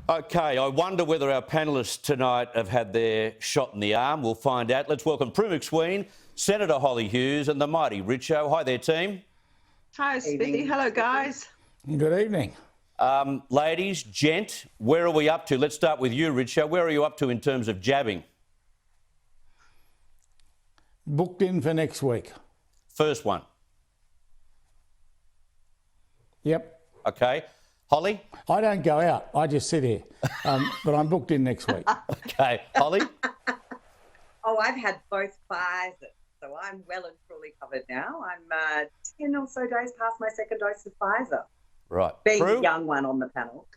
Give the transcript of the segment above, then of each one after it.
OK, I wonder whether our panellists tonight have had their shot in the arm. We'll find out. Let's welcome Prue MacSween, Senator Holly Hughes and the mighty Richo. Hi there, team. Hi, Smithy. Hello, guys. Good evening. Ladies, gent, where are we up to? Let's start with you, Richo. Where are you up to in terms of jabbing? Booked in for next week. First one. Yep. OK. Holly? I don't go out. I just sit here. But I'm booked in next week. OK. Holly? Oh, I've had both Pfizers, so I'm well and truly covered now. I'm 10 or so days past my second dose of Pfizer. Right. Being Prue? the young one on the panel.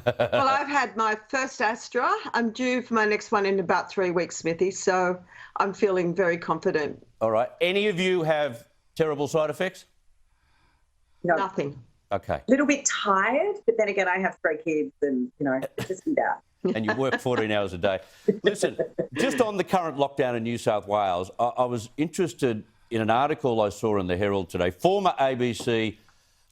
Well, I've had my first Astra. I'm due for my next one in about 3 weeks, Smithy, so I'm feeling very confident. All right. Any of you have terrible side effects? No. Nothing. OK. A little bit tired, but then again, I have 3 kids and, it's just that. And you work 14 hours a day. Listen, just on the current lockdown in New South Wales, I was interested in an article I saw in the Herald today. Former ABC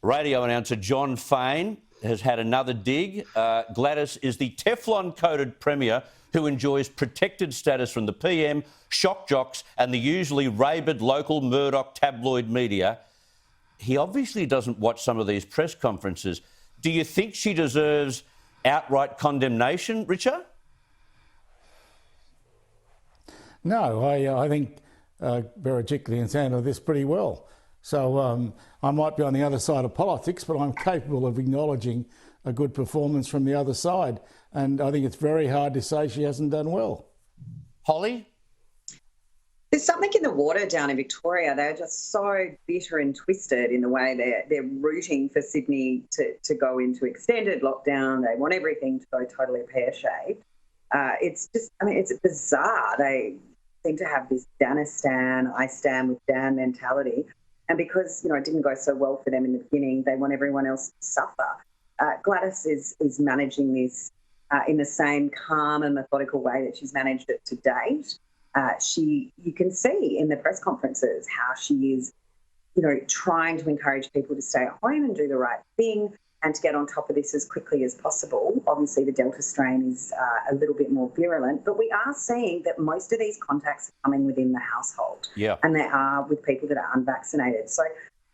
radio announcer John Fain has had another dig. Gladys is the Teflon-coated premier who enjoys protected status from the PM, shock jocks and the usually rabid local Murdoch tabloid media. He obviously doesn't watch some of these press conferences. Do you think she deserves outright condemnation, Richard? No, I think Berejiklian and handled this pretty well. So I might be on the other side of politics, but I'm capable of acknowledging a good performance from the other side. And I think it's very hard to say she hasn't done well. Holly? There's something in the water down in Victoria. They're just so bitter and twisted in the way they're rooting for Sydney to go into extended lockdown. They want everything to go totally pear-shaped. It's just, it's bizarre. They seem to have this Danistan, I stand with Dan mentality. And because, it didn't go so well for them in the beginning, they want everyone else to suffer. Gladys is managing this in the same calm and methodical way that she's managed it to date. You can see in the press conferences how she is, trying to encourage people to stay at home and do the right thing and to get on top of this as quickly as possible. Obviously, the Delta strain is a little bit more virulent, but we are seeing that most of these contacts are coming within the household. Yeah. And they are with people that are unvaccinated. So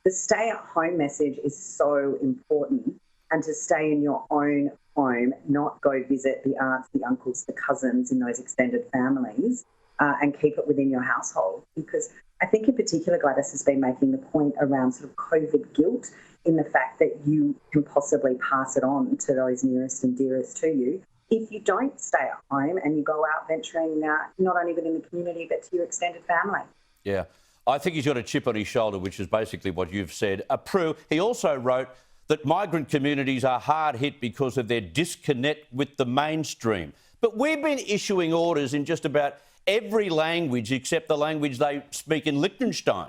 the stay-at-home message is so important, and to stay in your own home, not go visit the aunts, the uncles, the cousins in those extended families, and keep it within your household. Because I think in particular Gladys has been making the point around sort of COVID guilt in the fact that you can possibly pass it on to those nearest and dearest to you if you don't stay at home and you go out venturing not only within the community but to your extended family. Yeah. I think he's got a chip on his shoulder, which is basically what you've said. Prue, he also wrote that migrant communities are hard hit because of their disconnect with the mainstream. But we've been issuing orders in just about every language except the language they speak in Liechtenstein.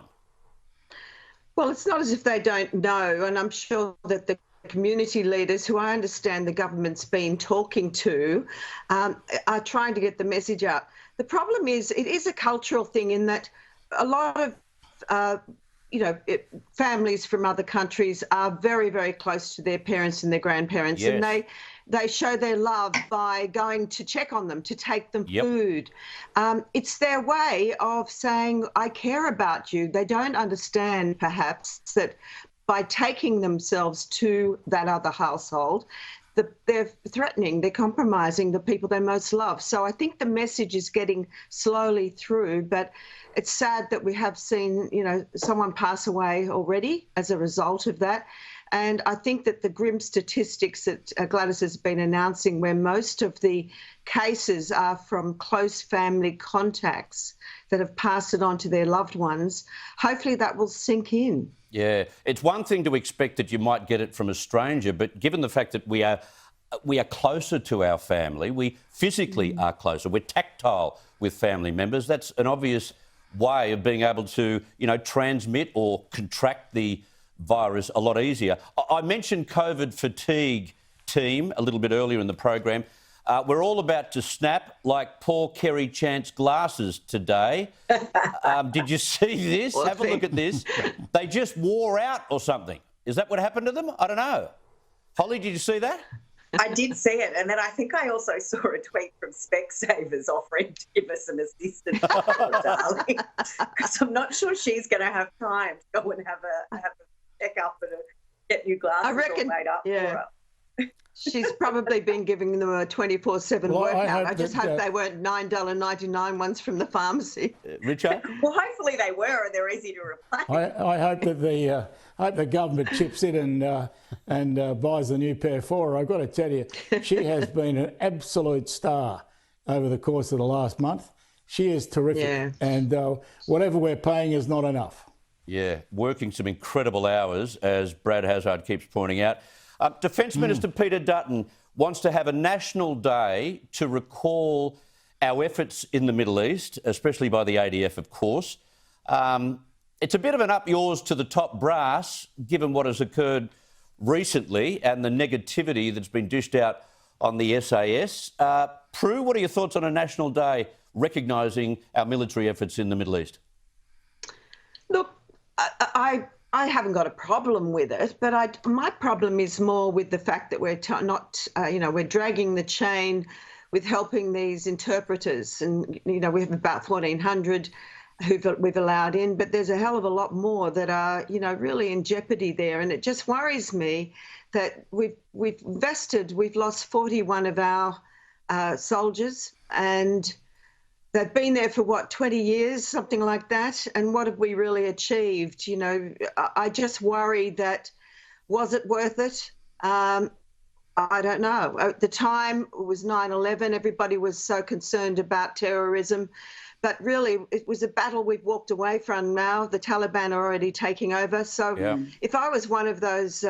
Well, it's not as if they don't know, and I'm sure that the community leaders, who I understand the government's been talking to, are trying to get the message out. The problem is it is a cultural thing in that a lot of families from other countries are very, very close to their parents and their grandparents. Yes. And they show their love by going to check on them, to take them food. It's their way of saying, I care about you. They don't understand, perhaps, that by taking themselves to that other household, they're threatening, they're compromising the people they most love. So I think the message is getting slowly through, but it's sad that we have seen, someone pass away already as a result of that. And I think that the grim statistics that Gladys has been announcing, where most of the cases are from close family contacts that have passed it on to their loved ones, hopefully that will sink in. Yeah, it's one thing to expect that you might get it from a stranger, but given the fact that we are closer to our family, we physically are closer, we're tactile with family members, that's an obvious way of being able to, transmit or contract the virus a lot easier. I mentioned COVID fatigue, team, a little bit earlier in the program. We're all about to snap like poor Kerry Chant's glasses today. Did you see this? Have a look at this. They just wore out or something. Is that what happened to them? I don't know. Holly, did you see that? I did see it, and then I think I also saw a tweet from Specsavers offering to give us some assistance, darling, because I'm not sure she's going to have time to go and have a check-up and get new glasses I reckon, all made up for her. She's probably been giving them a 24/7 Well, workout. I just hope they weren't $9.99 ones from the pharmacy. Richard? Well, hopefully they were, and they're easy to replace. I hope that the government chips in and buys the new pair for her. I've got to tell you, she has been an absolute star over the course of the last month. She is terrific, Yeah. and whatever we're paying is not enough. Yeah, working some incredible hours, as Brad Hazzard keeps pointing out. Defence Minister Peter Dutton wants to have a national day to recall our efforts in the Middle East, especially by the ADF, of course. It's a bit of an up yours to the top brass, given what has occurred recently and the negativity that's been dished out on the SAS. Prue, what are your thoughts on a national day recognising our military efforts in the Middle East? Look, I haven't got a problem with it, but my problem is more with the fact that we're we're dragging the chain with helping these interpreters, and we have about 1,400 we've allowed in, but there's a hell of a lot more that are really in jeopardy there, and it just worries me that we've lost 41 of our soldiers, and they've been there for 20 years, something like that. And what have we really achieved? I just worry that, was it worth it? I don't know. At the time, it was 9/11. Everybody was so concerned about terrorism. But really, it was a battle we've walked away from now. The Taliban are already taking over. So if I was one of those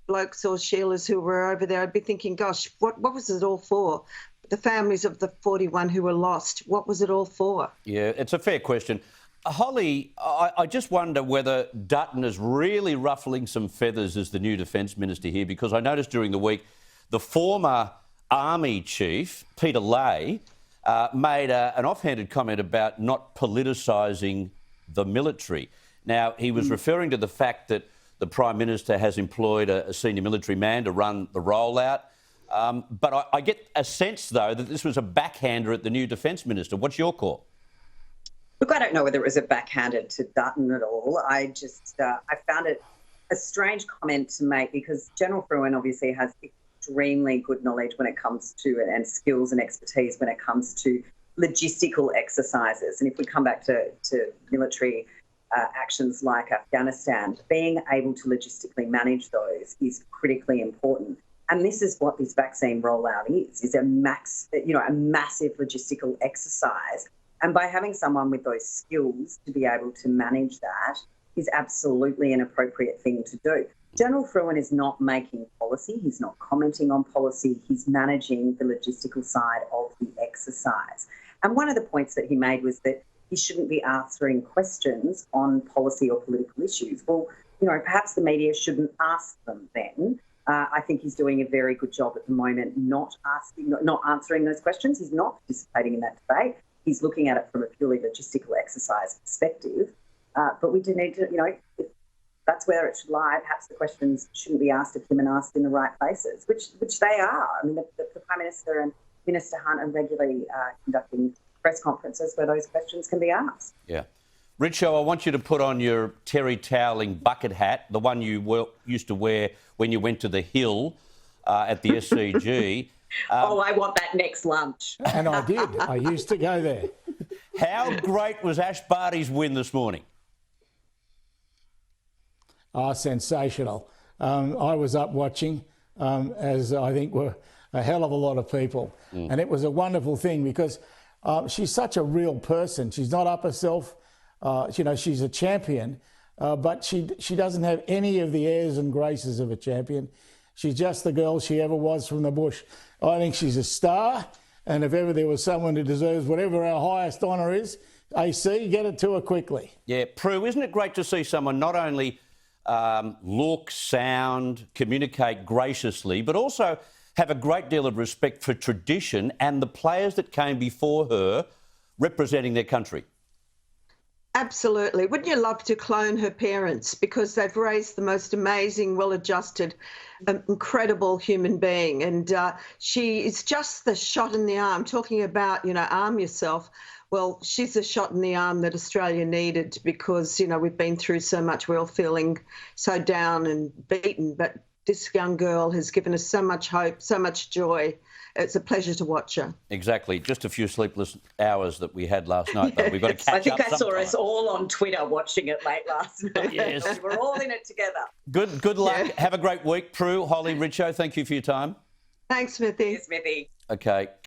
blokes or Sheilas who were over there, I'd be thinking, gosh, what was it all for? The families of the 41 who were lost, what was it all for? Yeah, it's a fair question. Holly, I just wonder whether Dutton is really ruffling some feathers as the new Defence Minister here, because I noticed during the week the former Army Chief, Peter Lay, made an offhanded comment about not politicising the military. Now, he was referring to the fact that the Prime Minister has employed a senior military man to run the rollout. But I get a sense, though, that this was a backhander at the new Defence Minister. What's your call? Look, I don't know whether it was a backhanded to Dutton at all. I found it a strange comment to make, because General Frewen obviously has extremely good knowledge when it comes to, and skills and expertise when it comes to logistical exercises. And if we come back to military actions like Afghanistan, being able to logistically manage those is critically important. And this is what this vaccine rollout is a massive logistical exercise. And by having someone with those skills to be able to manage that is absolutely an appropriate thing to do. General Frewen is not making policy. He's not commenting on policy. He's managing the logistical side of the exercise. And one of the points that he made was that he shouldn't be answering questions on policy or political issues. Well, perhaps the media shouldn't ask them then. I think he's doing a very good job at the moment not answering those questions. He's not participating in that debate. He's looking at it from a purely logistical exercise perspective. But we do need to, if that's where it should lie, perhaps the questions shouldn't be asked of him and asked in the right places, which they are. I mean, the Prime Minister and Minister Hunt are regularly conducting press conferences where those questions can be asked. Yeah. Richo, I want you to put on your terry toweling bucket hat, the one you used to wear when you went to the Hill at the SCG. I want that next lunch. And I did. I used to go there. How great was Ash Barty's win this morning? Sensational. I was up watching, as I think were a hell of a lot of people. And it was a wonderful thing because she's such a real person. She's not up herself. She's a champion, but she doesn't have any of the airs and graces of a champion. She's just the girl she ever was from the bush. I think she's a star, and if ever there was someone who deserves whatever our highest honour is, AC, get it to her quickly. Yeah, Prue, isn't it great to see someone not only look, sound, communicate graciously, but also have a great deal of respect for tradition and the players that came before her representing their country? Absolutely. Wouldn't you love to clone her parents? Because they've raised the most amazing, well-adjusted, incredible human being. And she is just the shot in the arm. Talking about, arm yourself. Well, she's the shot in the arm that Australia needed because, we've been through so much. We're all feeling so down and beaten. But this young girl has given us so much hope, so much joy. It's a pleasure to watch her. Exactly. Just a few sleepless hours that we had last night, though. We've got to catch up. I think I saw sometime. us all on Twitter watching it late last night. Yes. We were all in it together. Good luck. Yeah. Have a great week, Prue, Holly, Richo. Thank you for your time. Thanks, Smithy. Smithy. Okay.